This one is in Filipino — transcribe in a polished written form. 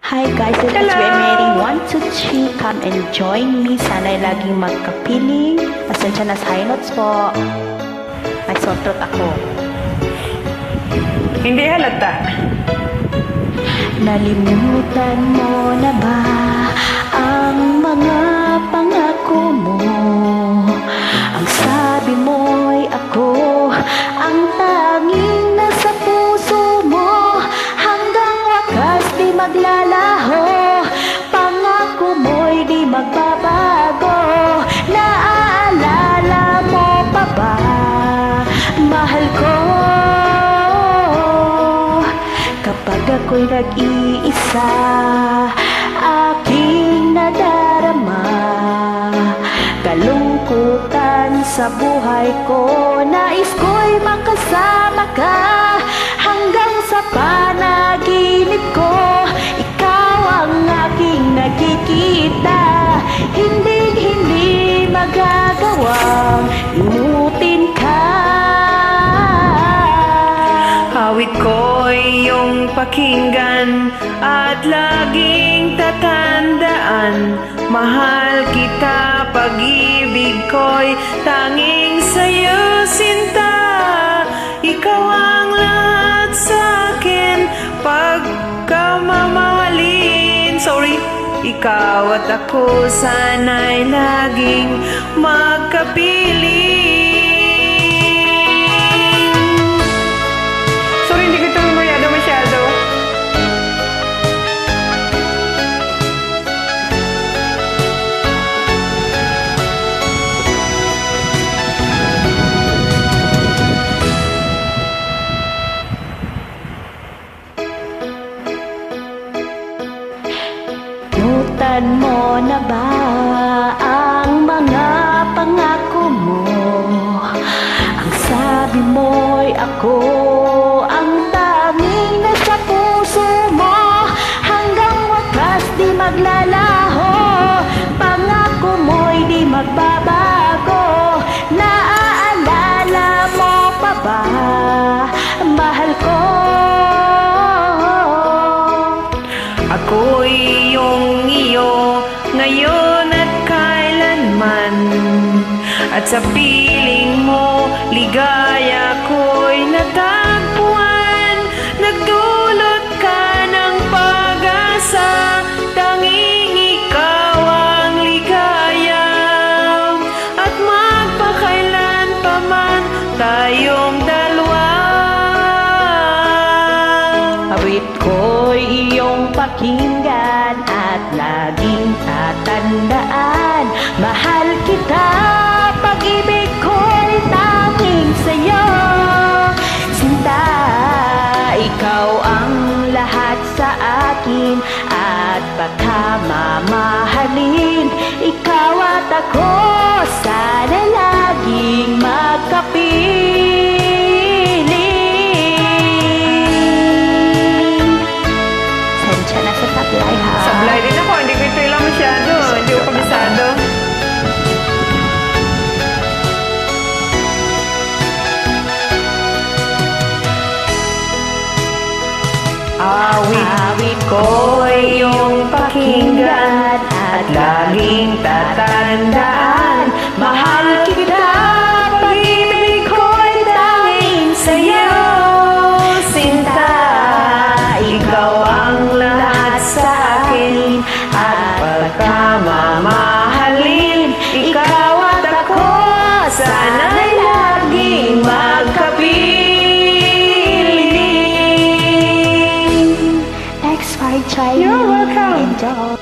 Hi guys, this is Mary 123. Come and join me. Sana'y laging magkapiling. Pasensya na sa high notes po. May sore throat ako. Hindi halata. Nalimutan mo na ba ang mga pangako mo? Ang sabi mo'y ako ang tanging nasa puso mo. Hanggang wakas di maglalaho, pangako mo'y di magbabago. Naaalala mo pa ba, mahal ko? Kapag ako'y nag-iisa, aking nadarama kalungkutan sa buhay ko. Nais ko'y makasama ka hanggang sa panaginip ko. Ikaw ang aking nakikita, hindi magagawang limutin ka. Awit ko'y iyong pakinggan at laging tatandaan. Mahal kita, pag-ibig ko'y tanging sa'yo sinta. Ikaw ang lahat sa'kin, pagkamamahalin. Ikaw at ako sana'y laging magkapiling. Hindi ko ito memoryado masyado. Nutan mo na ba ang mga pangako mo? Ang sabi mo'y ako ang tanging nasa puso mo. Hanggang wakas di maglalaho, pangako mo'y di magbabago. Naaalala mo pa ba, mahal ko? Ako'y iyong iyo ngayon at kailanman. At sa piling mo, ligaya ko'y natagpuan. Nagdulot ka ng pag-asa, tanging ikaw ang ligaya. At magpakailan pa man tayong dalawa. Awit ko'y iyong pakinggan at laging tatandaan. Mahal kita, pag-ibig ko'y tanging sa'yo sinta. Ikaw ang lahat sa akin at pagkamamahalin. Ikaw at ako sana laging magkapiling. Sensya na sa sablay ha. Sablay din ako, hindi ko ito ilang masyado. Hindi ko kabisado. Awit ko'y iyong pakinggan at laging tatandaan. Mahal kita, pag-ibig ko'y tanging sa'yo sinta. Ikaw ang lahat sa akin at pagkamamahalin. Ikaw at ako sana'y laging magkapiling. Next fight, try. You're welcome. Enjoy.